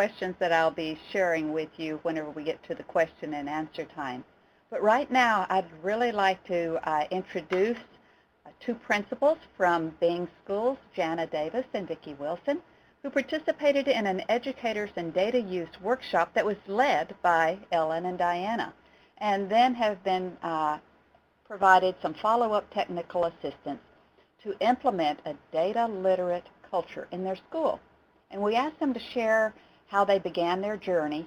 questions that I'll be sharing with you whenever we get to the question and answer time. But right now, I'd really like to introduce two principals from Bing Schools, Jana Davis and Vicki Wilson, who participated in an educators and data use workshop that was led by Ellen and Diana, and then have been provided some follow-up technical assistance to implement a data literate culture in their school. And we asked them to share how they began their journey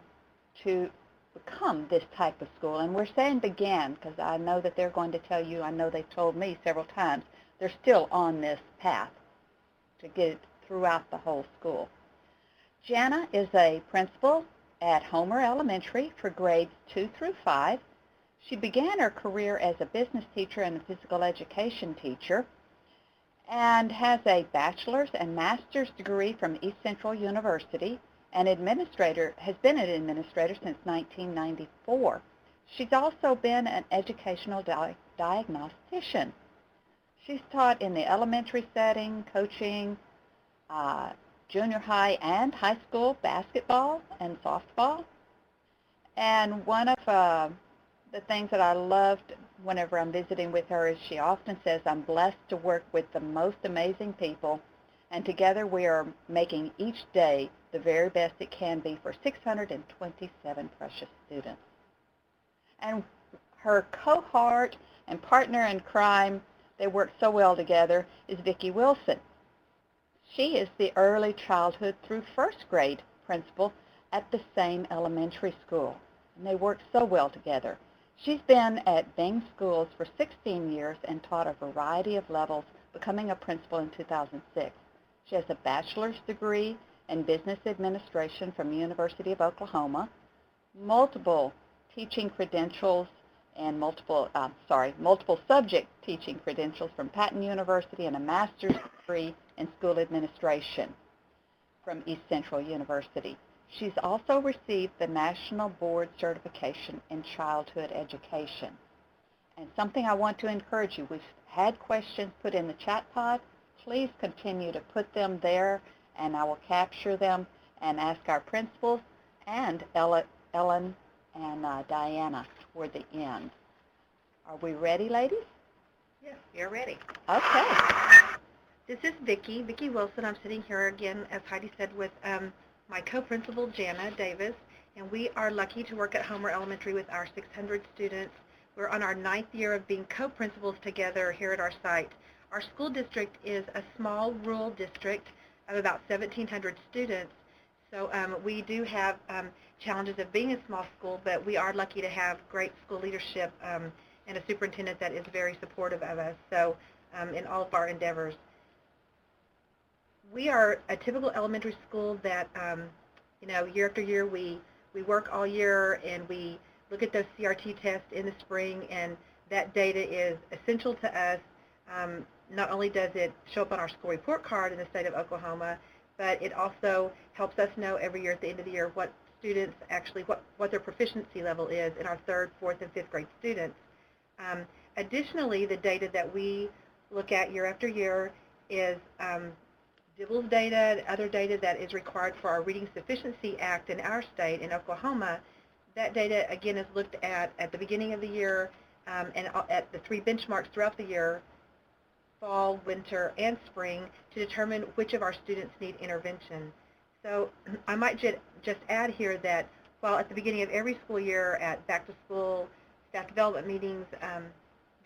to become this type of school. And we're saying began because I know that they're going to tell you, I know they've told me several times, they're still on this path to get it throughout the whole school. Jana is a principal at Homer Elementary for grades 2 through 5. She began her career as a business teacher and a physical education teacher, and has a bachelor's and master's degree from East Central University, and has been an administrator since 1994. She's also been an educational diagnostician. She's taught in the elementary setting, coaching junior high and high school basketball and softball. And one of the things that I loved whenever I'm visiting with her is she often says, I'm blessed to work with the most amazing people, and together we are making each day the very best it can be for 627 precious students. And her cohort and partner in crime, they work so well together, is Vicki Wilson. She is the early childhood through first grade principal at the same elementary school, and they work so well together. She's been at Bing Schools for 16 years and taught a variety of levels, becoming a principal in 2006. She has a bachelor's degree in business administration from the University of Oklahoma, multiple teaching credentials and multiple subject teaching credentials from Patton University, and a master's degree in school administration from East Central University. She's also received the National Board Certification in Childhood Education. And something I want to encourage you, we've had questions put in the chat pod. Please continue to put them there, and I will capture them and ask our principals and Ellen and Diana toward the end. Are we ready, ladies? Yes, you're ready. Okay. This is Vicki Wilson. I'm sitting here again, as Heidi said, with my co-principal, Jana Davis, and we are lucky to work at Homer Elementary with our 600 students. We're on our 9th year of being co-principals together here at our site. Our school district is a small rural district of about 1,700 students, so we do have challenges of being a small school, but we are lucky to have great school leadership and a superintendent that is very supportive of us, so in all of our endeavors. We are a typical elementary school that, year after year we work all year and we look at those CRT tests in the spring, and that data is essential to us. Not only does it show up on our school report card in the state of Oklahoma, but it also helps us know every year at the end of the year what students actually, what their proficiency level is in our 3rd, 4th, and 5th grade students. Additionally, the data that we look at year after year is DIBELS data and other data that is required for our Reading Sufficiency Act in our state, in Oklahoma. That data, again, is looked at the beginning of the year and at the 3 benchmarks throughout the year, fall, winter, and spring, to determine which of our students need intervention. So I might just add here that while at the beginning of every school year at back-to-school staff development meetings,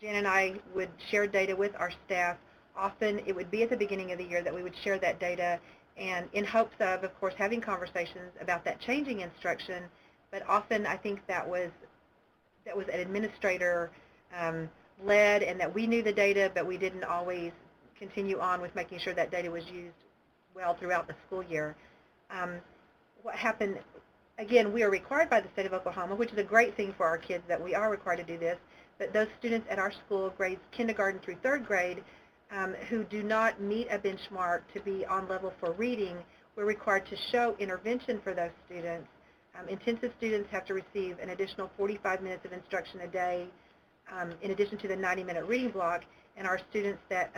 Jan and I would share data with our staff. Often it would be at the beginning of the year that we would share that data, and in hopes of course, having conversations about that changing instruction. But often I think that was an administrator led, and that we knew the data, but we didn't always continue on with making sure that data was used well throughout the school year. What happened, again, we are required by the state of Oklahoma, which is a great thing for our kids that we are required to do this, but those students at our school, grades kindergarten through 3rd grade, who do not meet a benchmark to be on level for reading, we're required to show intervention for those students. Intensive students have to receive an additional 45 minutes of instruction a day, in addition to the 90-minute reading block, and our students that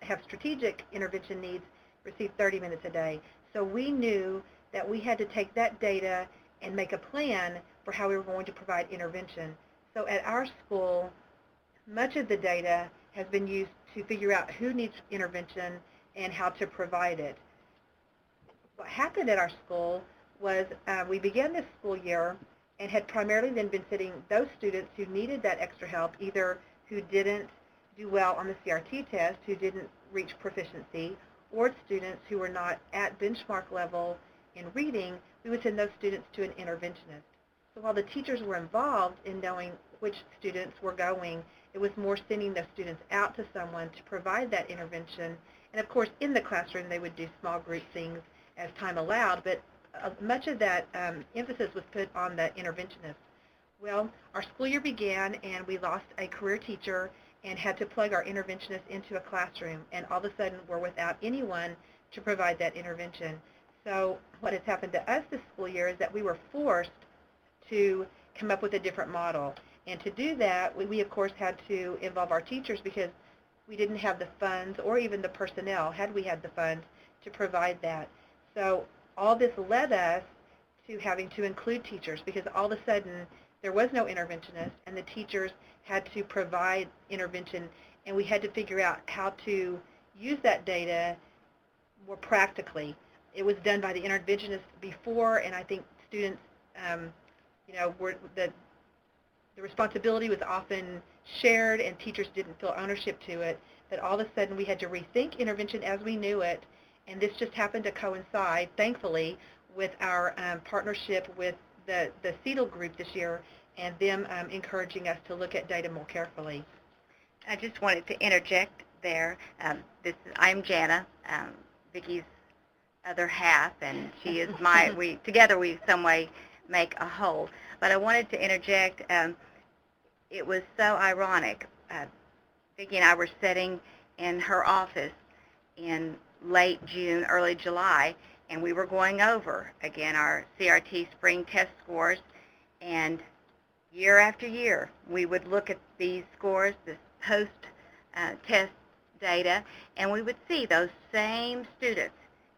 have strategic intervention needs receive 30 minutes a day. So we knew that we had to take that data and make a plan for how we were going to provide intervention. So at our school, much of the data has been used to figure out who needs intervention and how to provide it. What happened at our school was we began this school year and had primarily then been sitting those students who needed that extra help, either who didn't do well on the CRT test, who didn't reach proficiency, or students who were not at benchmark level in reading. We would send those students to an interventionist. So while the teachers were involved in knowing which students were going, it was more sending those students out to someone to provide that intervention. And of course, in the classroom, they would do small group things as time allowed, but much of that emphasis was put on the interventionist. Well, our school year began, and we lost a career teacher and had to plug our interventionist into a classroom, and all of a sudden we're without anyone to provide that intervention. So what has happened to us this school year is that we were forced to come up with a different model. And to do that, we of course had to involve our teachers because we didn't have the funds or even the personnel, had we had the funds, to provide that. So all this led us to having to include teachers because all of a sudden there was no interventionist and the teachers had to provide intervention, and we had to figure out how to use that data more practically. It was done by the interventionist before, and I think students, were the responsibility was often shared and teachers didn't feel ownership to it, but all of a sudden we had to rethink intervention as we knew it, and this just happened to coincide, thankfully, with our partnership with the CETL group this year and them encouraging us to look at data more carefully. I just wanted to interject there. I'm Jana, Vicki's other half, and she is together we some way make a whole. But I wanted to interject. It was so ironic. Vicki and I were sitting in her office in late June, early July, and we were going over, again, our CRT spring test scores, and year after year, we would look at these scores, this post-test data, and we would see those same students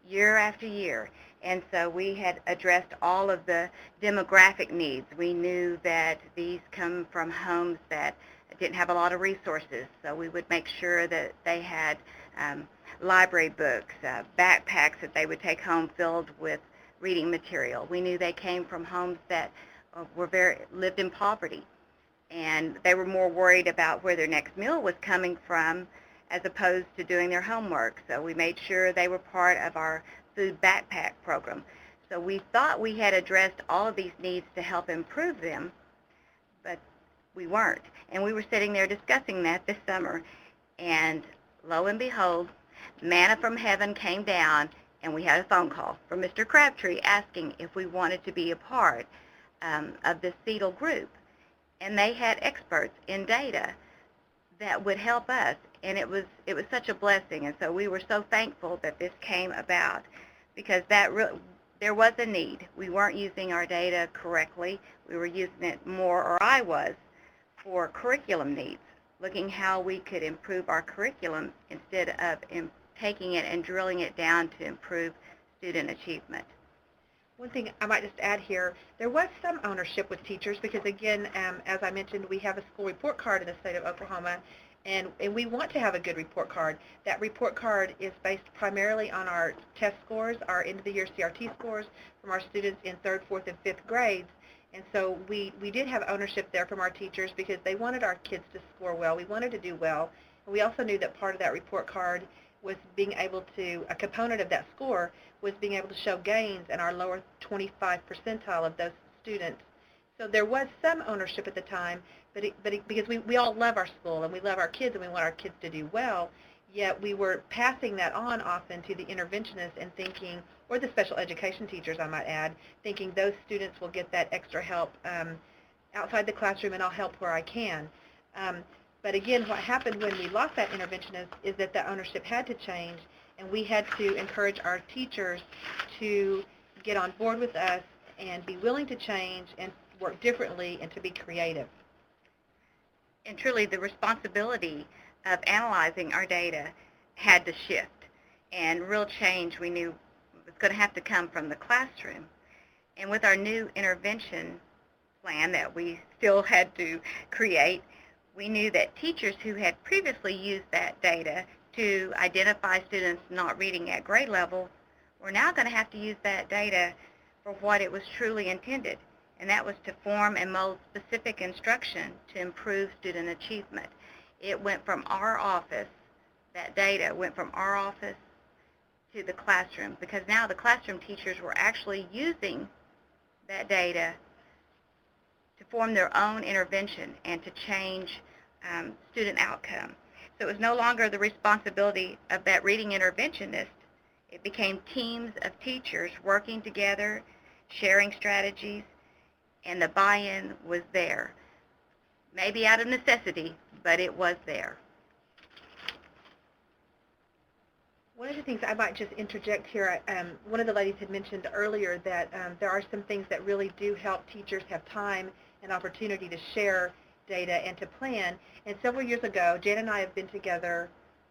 year after year. And so we had addressed all of the demographic needs. We knew that these come from homes that didn't have a lot of resources, so we would make sure that they had library books, backpacks that they would take home filled with reading material. We knew they came from homes that lived in poverty, and they were more worried about where their next meal was coming from as opposed to doing their homework. So we made sure they were part of our food backpack program. So we thought we had addressed all of these needs to help improve them, but we weren't. And we were sitting there discussing that this summer, and lo and behold, manna from heaven came down, and we had a phone call from Mr. Crabtree asking if we wanted to be a part of the CETL group. And they had experts in data that would help us, and it was such a blessing. And so we were so thankful that this came about, because there was a need. We weren't using our data correctly. We were using it more, or I was, for curriculum needs, looking how we could improve our curriculum instead of taking it and drilling it down to improve student achievement. One thing I might just add here, there was some ownership with teachers because, again, as I mentioned, we have a school report card in the state of Oklahoma, and we want to have a good report card. That report card is based primarily on our test scores, our end-of-the-year CRT scores from our students in 3rd, 4th, and 5th grades. And so we did have ownership there from our teachers because they wanted our kids to score well. We wanted to do well. And we also knew that part of that report card was being able to, a component of that score was being able to show gains in our lower 25 percentile of those students. So there was some ownership at the time, but because we all love our school and we love our kids and we want our kids to do well, yet we were passing that on often to the interventionists and thinking, or the special education teachers, I might add, thinking those students will get that extra help outside the classroom and I'll help where I can. But again, what happened when we lost that interventionist is that the ownership had to change, and we had to encourage our teachers to get on board with us and be willing to change and work differently and to be creative. And truly, the responsibility of analyzing our data had to shift, and real change we knew was going to have to come from the classroom. And with our new intervention plan that we still had to create, we knew that teachers who had previously used that data to identify students not reading at grade level were now going to have to use that data for what it was truly intended, and that was to form and mold specific instruction to improve student achievement. It went from our office, that data went from our office to the classroom, because now the classroom teachers were actually using that data to form their own intervention and to change student outcome. So it was no longer the responsibility of that reading interventionist. It became teams of teachers working together, sharing strategies, and the buy-in was there. Maybe out of necessity, but it was there. One of the things I might just interject here, one of the ladies had mentioned earlier that there are some things that really do help teachers have time and opportunity to share data and to plan. And several years ago, Jan and I have been together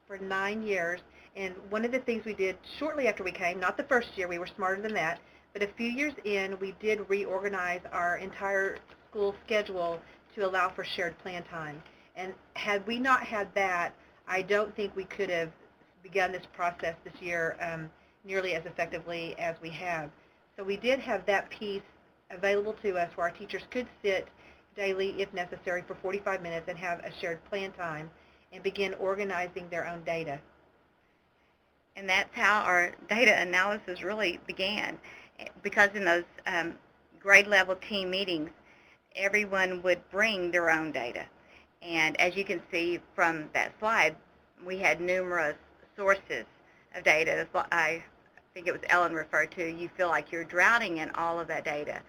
for 9 years, and one of the things we did shortly after we came, not the first year, we were smarter than that, but a few years in, we did reorganize our entire school schedule to allow for shared plan time. And had we not had that, I don't think we could have begun this process this year nearly as effectively as we have. So we did have that piece available to us where our teachers could sit daily, if necessary, for 45 minutes and have a shared plan time and begin organizing their own data. And that's how our data analysis really began, because in those grade level team meetings, everyone would bring their own data. And as you can see from that slide, we had numerous sources of data. I think it was Ellen referred to, you feel like you're drowning in all of that data.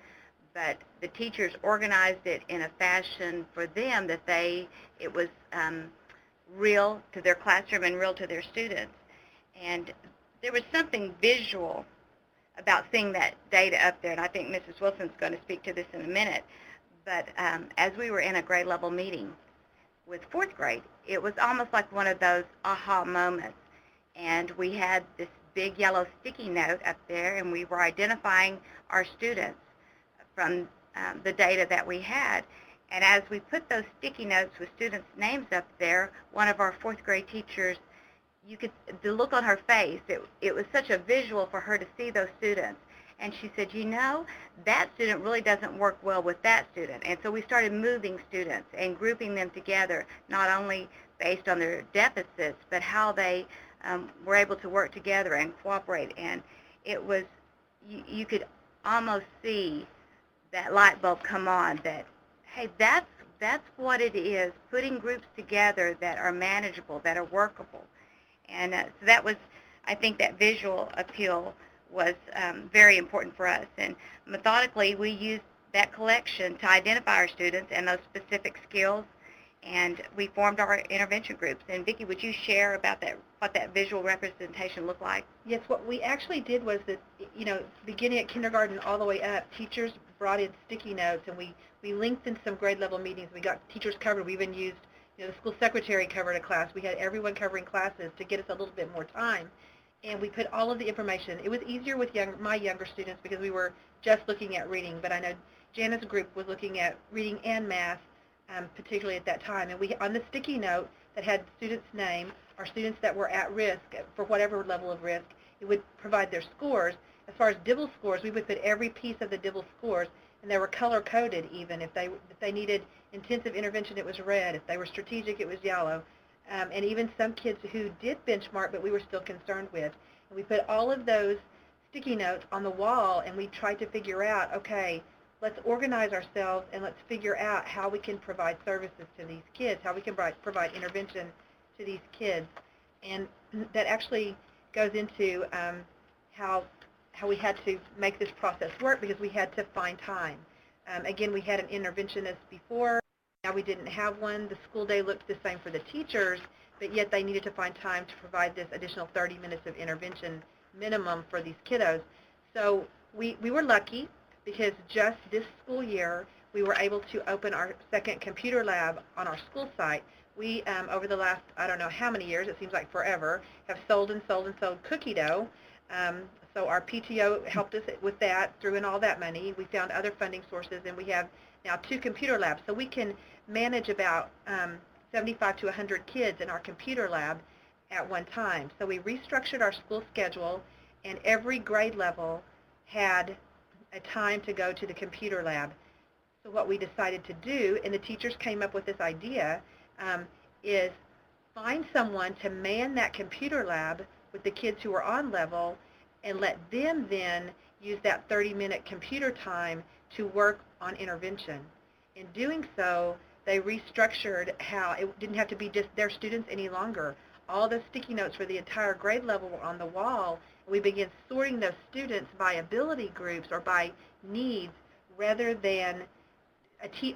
But the teachers organized it in a fashion for them that it was real to their classroom and real to their students. And there was something visual about seeing that data up there, and I think Mrs. Wilson's going to speak to this in a minute. But as we were in a grade level meeting with fourth grade, it was almost like one of those aha moments. And we had this big yellow sticky note up there, and we were identifying our students from the data that we had. And as we put those sticky notes with students' names up there, one of our fourth grade teachers, the look on her face, it was such a visual for her to see those students. And she said, you know, that student really doesn't work well with that student. And so we started moving students and grouping them together, not only based on their deficits, but how they were able to work together and cooperate. And it was, you could almost see that light bulb come on that, hey, that's what it is, putting groups together that are manageable, that are workable. And so that was, I think that visual appeal was very important for us. And methodically, we used that collection to identify our students and those specific skills, and we formed our intervention groups. And Vicki, would you share about that, what that visual representation looked like? Yes, what we actually did was that, beginning at kindergarten all the way up, teachers brought in sticky notes, and we lengthened some grade level meetings. We got teachers covered. We even used, the school secretary covered a class. We had everyone covering classes to get us a little bit more time. And we put all of the information. It was easier with my younger students because we were just looking at reading, but I know Jana's group was looking at reading and math, particularly at that time. And we, on the sticky note that had students' name, or students that were at risk for whatever level of risk, it would provide their scores. As far as DIBEL scores, we would put every piece of the DIBEL scores, and they were color-coded even. If they needed intensive intervention, it was red. If they were strategic, it was yellow. And even some kids who did benchmark, but we were still concerned with. And we put all of those sticky notes on the wall, and we tried to figure out, okay, let's organize ourselves, and let's figure out how we can provide services to these kids, how we can provide intervention to these kids. And that actually goes into how we had to make this process work, because we had to find time. Again, we had an interventionist before. Now we didn't have one. The school day looked the same for the teachers, but yet they needed to find time to provide this additional 30 minutes of intervention minimum for these kiddos. So we were lucky, because just this school year, we were able to open our second computer lab on our school site. We, over the last, I don't know how many years, it seems like forever, have sold and sold and sold cookie dough, So our PTO helped us with that, threw in all that money. We found other funding sources, and we have now 2 computer labs. So we can manage about 75 to 100 kids in our computer lab at one time. So we restructured our school schedule, and every grade level had a time to go to the computer lab. So what we decided to do, and the teachers came up with this idea, is find someone to man that computer lab with the kids who are on level and let them then use that 30-minute computer time to work on intervention. In doing so, they restructured how it didn't have to be just their students any longer. All the sticky notes for the entire grade level were on the wall. We began sorting those students by ability groups or by needs rather than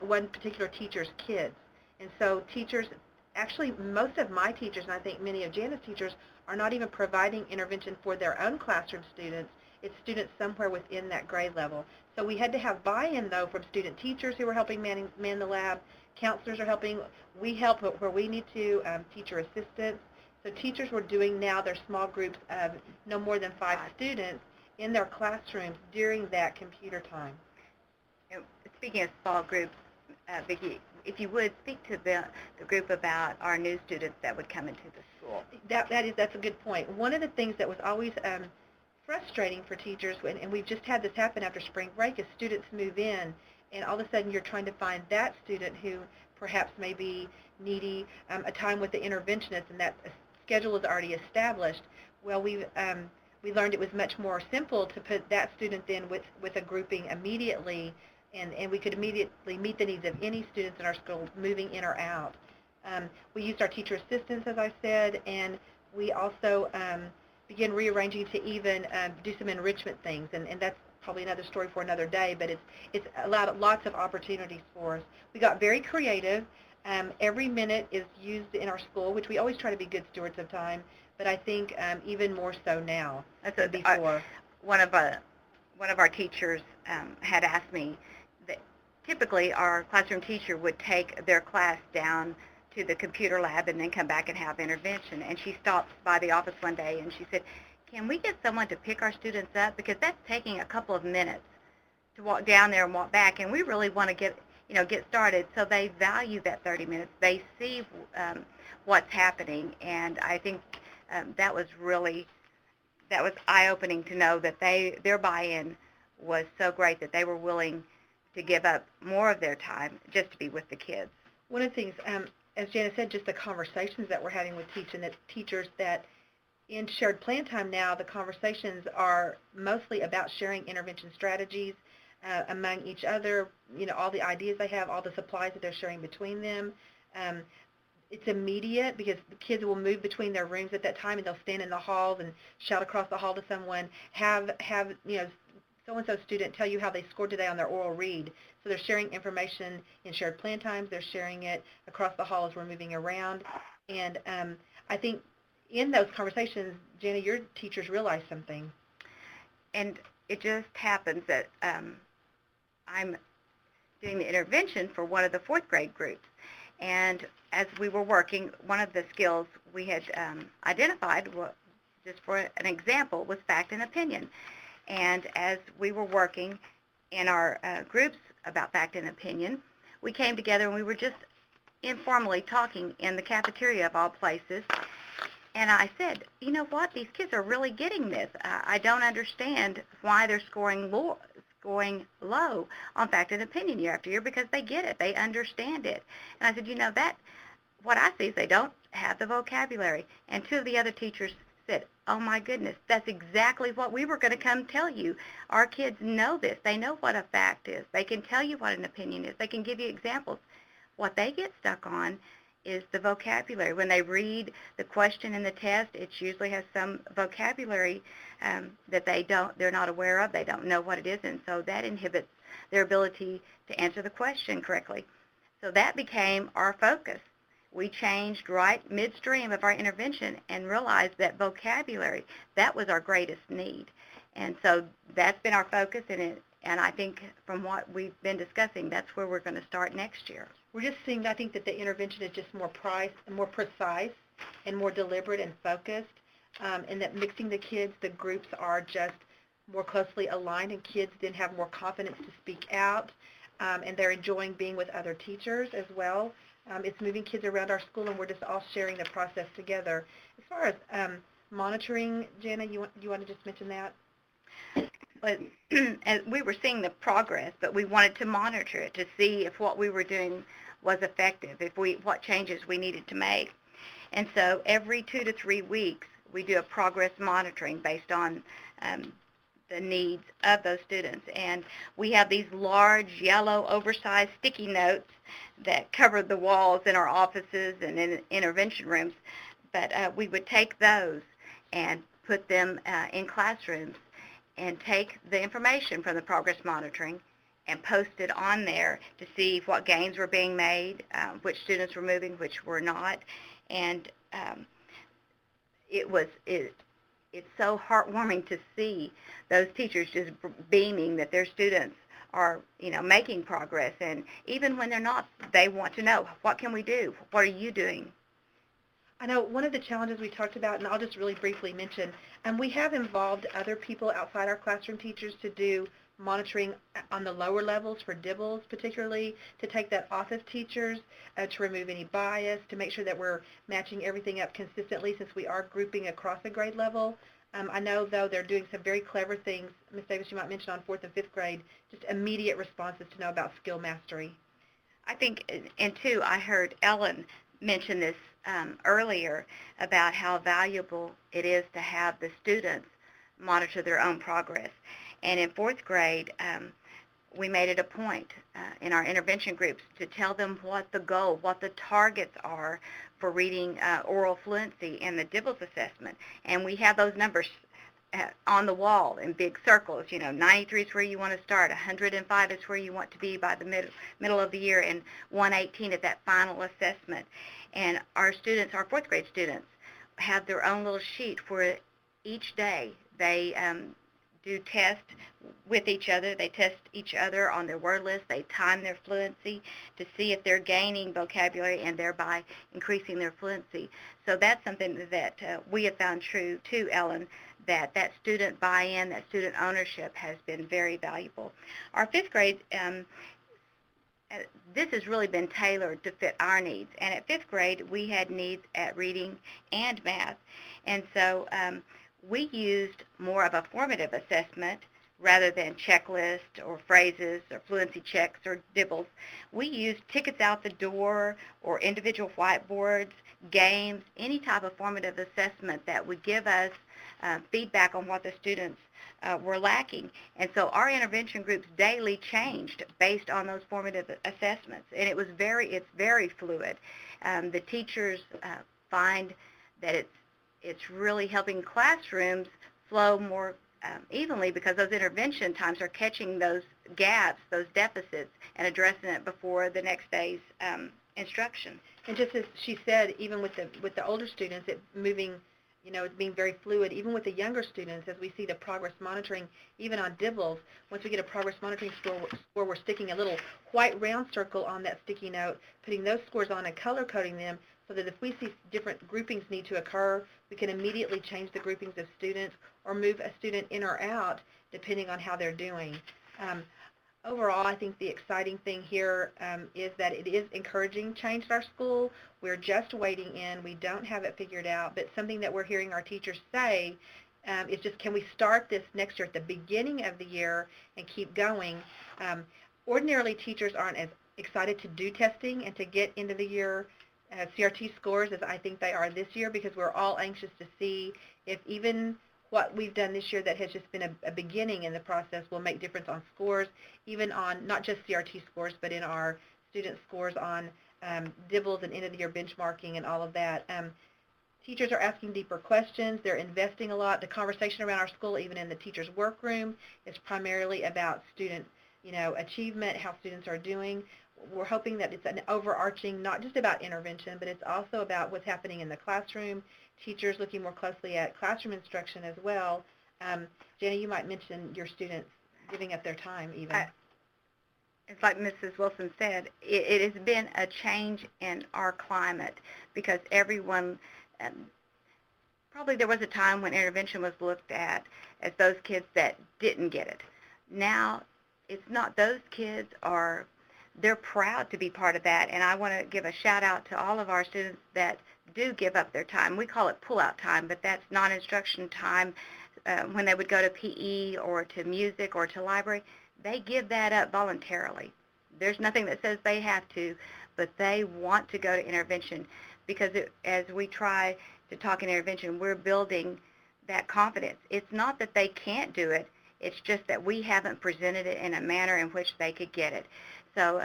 one particular teacher's kids. And so teachers, actually most of my teachers, and I think many of Jana's teachers, are not even providing intervention for their own classroom students. It's students somewhere within that grade level. So we had to have buy-in, though, from student teachers who were helping man the lab. Counselors are helping. We help where we need to, teacher assistants. So teachers were doing now their small groups of no more than 5 students in their classrooms during that computer time. Speaking of small groups, Vicki, if you would speak to the group about our new students that would come into the school. That's a good point. One of the things that was always frustrating for teachers, and we've just had this happen after spring break, is students move in, and all of a sudden you're trying to find that student who perhaps may be needy a time with the interventionist, and that schedule is already established. Well, we learned it was much more simple to put that student in with a grouping immediately, and we could immediately meet the needs of any students in our school moving in or out. We used our teacher assistants, as I said, and we also began rearranging to even do some enrichment things, and that's probably another story for another day, but it's allowed lots of opportunities for us. We got very creative. Every minute is used in our school, which we always try to be good stewards of time, but I think even more so now than before. One of our teachers had asked me that typically our classroom teacher would take their class down to the computer lab and then come back and have intervention. And she stopped by the office one day and she said, can we get someone to pick our students up? Because that's taking a couple of minutes to walk down there and walk back, and we really want to get started. So they value that 30 minutes. They see what's happening, and I think that was eye-opening to know that their buy-in was so great that they were willing to give up more of their time just to be with the kids. One of the things, as Jana said, just the conversations that we're having with teachers that in shared plan time now, the conversations are mostly about sharing intervention strategies among each other, all the ideas they have, all the supplies that they're sharing between them. It's immediate because the kids will move between their rooms at that time, and they'll stand in the halls and shout across the hall to someone, have so-and-so student tell you how they scored today on their oral read. So they're sharing information in shared plan times. They're sharing it across the hall as we're moving around. And I think in those conversations, Jana, your teachers realize something. And it just happens that I'm doing the intervention for one of the 4th grade groups. And as we were working, one of the skills we had identified, just for an example, was fact and opinion. And as we were working in our groups about fact and opinion, we came together and we were just informally talking in the cafeteria of all places. And I said, you know what, these kids are really getting this. I don't understand why they're scoring low on fact and opinion year after year, because they get it. They understand it. And I said, that what I see is they don't have the vocabulary. And 2 of the other teachers said, oh my goodness, that's exactly what we were going to come tell you. Our kids know this. They know what a fact is. They can tell you what an opinion is. They can give you examples. What they get stuck on is the vocabulary. When they read the question in the test, it usually has some vocabulary that they're not aware of. They don't know what it is, and so that inhibits their ability to answer the question correctly. So that became our focus. We changed right midstream of our intervention and realized that vocabulary, that was our greatest need. And so that's been our focus, and I think from what we've been discussing, that's where we're going to start next year. We're just seeing, I think, that the intervention is just more precise and more deliberate and focused, and that mixing the kids, the groups are just more closely aligned, and kids then have more confidence to speak out, and they're enjoying being with other teachers as well. It's moving kids around our school, and we're just all sharing the process together. As far as monitoring, Jana, you want to just mention that? But as we were seeing the progress, but we wanted to monitor it to see if what we were doing was effective, what changes we needed to make. And so every 2 to 3 weeks, we do a progress monitoring based on the needs of those students. And we have these large, yellow, oversized sticky notes that cover the walls in our offices and in intervention rooms. But we would take those and put them in classrooms and take the information from the progress monitoring and post it on there to see what gains were being made, which students were moving, which were not. And it's so heartwarming to see those teachers just beaming that their students are, making progress. And even when they're not, they want to know, what can we do? What are you doing? I know one of the challenges we talked about, and I'll just really briefly mention, we have involved other people outside our classroom teachers to do monitoring on the lower levels for DIBELS, particularly to take that off of teachers, to remove any bias, to make sure that we're matching everything up consistently since we are grouping across a grade level. I know, though, they're doing some very clever things. Ms. Davis, you might mention on 4th and 5th grade, just immediate responses to know about skill mastery. I think, and too, I heard Ellen mention this earlier about how valuable it is to have the students monitor their own progress. And in 4th grade, we made it a point in our intervention groups to tell them what the goal, what the targets are for reading oral fluency in the DIBELS assessment. And we have those numbers on the wall in big circles. 93 is where you want to start, 105 is where you want to be by the middle of the year, and 118 at that final assessment. And our students, our 4th grade students, have their own little sheet where each day they do tests with each other. They test each other on their word list. They time their fluency to see if they're gaining vocabulary and thereby increasing their fluency. So that's something that we have found true too, Ellen, that student buy-in, that student ownership has been very valuable. Our 5th grade, this has really been tailored to fit our needs. And at 5th grade, we had needs at reading and math. And so we used more of a formative assessment rather than checklist or phrases or fluency checks or DIBELS. We used tickets out the door or individual whiteboards, games, any type of formative assessment that would give us feedback on what the students were lacking. And so our intervention groups daily changed based on those formative assessments. And it's very fluid. The teachers find that it's really helping classrooms flow more evenly because those intervention times are catching those gaps, those deficits, and addressing it before the next day's instruction. And just as she said, even with the older students, it's moving, it's being very fluid. Even with the younger students, as we see the progress monitoring, even on DIBELS, once we get a progress monitoring score, we're sticking a little white round circle on that sticky note, putting those scores on and color coding them so that if we see different groupings need to occur, we can immediately change the groupings of students or move a student in or out depending on how they're doing. Overall, I think the exciting thing here is that it is encouraging change at our school. We're just waiting in. We don't have it figured out, but something that we're hearing our teachers say is just, can we start this next year at the beginning of the year and keep going? Ordinarily, teachers aren't as excited to do testing and to get into the year CRT scores as I think they are this year, because we're all anxious to see if even what we've done this year that has just been a beginning in the process will make difference on scores, even on not just CRT scores, but in our student scores on DIBELS and end-of-the-year benchmarking and all of that. Teachers are asking deeper questions. They're investing a lot. The conversation around our school, even in the teachers' workroom, is primarily about student achievement, how students are doing. We're hoping that it's an overarching, not just about intervention, but it's also about what's happening in the classroom, teachers looking more closely at classroom instruction as well. Jenna, you might mention your students giving up their time even. It's like Mrs. Wilson said, it has been a change in our climate because everyone, probably there was a time when intervention was looked at as those kids that didn't get it. Now, it's not. Those kids are, they're proud to be part of that, and I want to give a shout out to all of our students that do give up their time. We call it pull-out time, but that's non-instruction time. When they would go to PE or to music or to library, they give that up voluntarily. There's nothing that says they have to, but they want to go to intervention because as we try to talk in intervention, we're building that confidence. It's not that they can't do it. It's just that we haven't presented it in a manner in which they could get it. So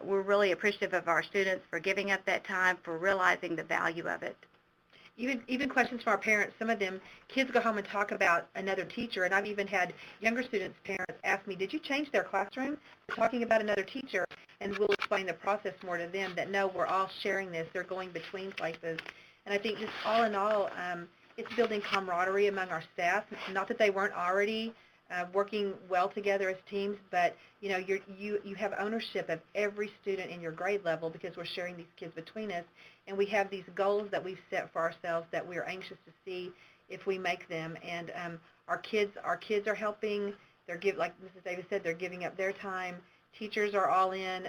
we're really appreciative of our students for giving up that time, for realizing the value of it. Even questions from our parents, some of them, kids go home and talk about another teacher, and I've even had younger students' parents ask me, did you change their classroom? They're talking about another teacher, and we'll explain the process more to them, that no, we're all sharing this. They're going between places. And I think just all in all, it's building camaraderie among our staff. Not that they weren't already working well together as teams, but you know, you have ownership of every student in your grade level because we're sharing these kids between us, and we have these goals that we've set for ourselves that we're anxious to see if we make them. And our kids are helping. They're like Mrs. Davis said, they're giving up their time. Teachers are all in.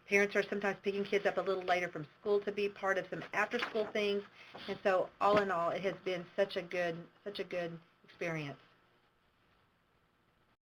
Parents are sometimes picking kids up a little later from school to be part of some after-school things. And so, all in all, it has been such a good experience.